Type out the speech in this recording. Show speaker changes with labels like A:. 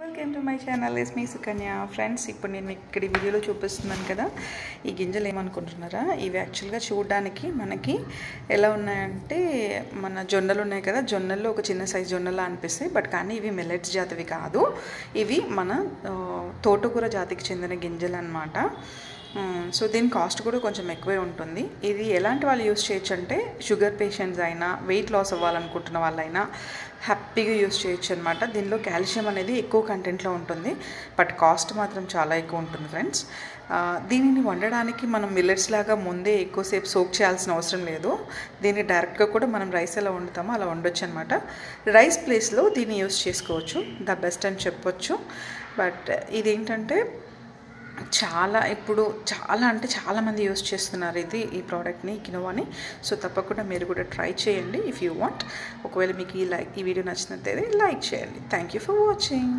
A: Welcome to my channel is me Sukanya friends. ఇప్పుడు నేను ఇక్కడ వీడియోలో చూపిస్తున్నాను కదా, ఈ గింజలు ఏమనుకుంటున్నారా, ఇవి యాక్చువల్గా చూడడానికి మనకి ఎలా ఉన్నాయంటే మన జొన్నలు ఉన్నాయి కదా, జొన్నల్లో ఒక చిన్న సైజు జొన్నలా అనిపిస్తాయి. బట్ కానీ ఇవి మిల్లెట్స్ జాతివి కాదు, ఇవి మన తోటకూర జాతికి చెందిన గింజలు అన్నమాట. సో దీని కాస్ట్ కూడా కొంచెం ఎక్కువే ఉంటుంది. ఇది ఎలాంటి వాళ్ళు యూస్ చేయొచ్చు అంటే షుగర్ పేషెంట్స్ అయినా, వెయిట్ లాస్ అవ్వాలనుకుంటున్న వాళ్ళైనా హ్యాపీగా యూస్ చేయొచ్చు అనమాట. దీనిలో కాల్షియం అనేది ఎక్కువ కంటెంట్లో ఉంటుంది, బట్ కాస్ట్ మాత్రం చాలా ఎక్కువ ఉంటుంది ఫ్రెండ్స్. దీనిని వండడానికి మనం మిల్లెట్స్ లాగా ముందే ఎక్కువసేపు సోక్ చేయాల్సిన అవసరం లేదు. దీన్ని డైరెక్ట్గా కూడా మనం రైస్ ఎలా వండుతామో అలా వండొచ్చు అనమాట. రైస్ ప్లేస్లో దీన్ని యూస్ చేసుకోవచ్చు, ద బెస్ట్ అని చెప్పొచ్చు. బట్ ఇదేంటంటే ఇప్పుడు చాలామంది యూస్ చేస్తున్నారు ఈ ప్రోడక్ట్ని, కినోవాని. సో తప్పకుండా మీరు కూడా ట్రై చేయండి ఇఫ్ యూ వాంట్. ఒకవేళ మీకు ఈ వీడియో నచ్చినట్లయితే లైక్ చేయండి. Thank you for watching.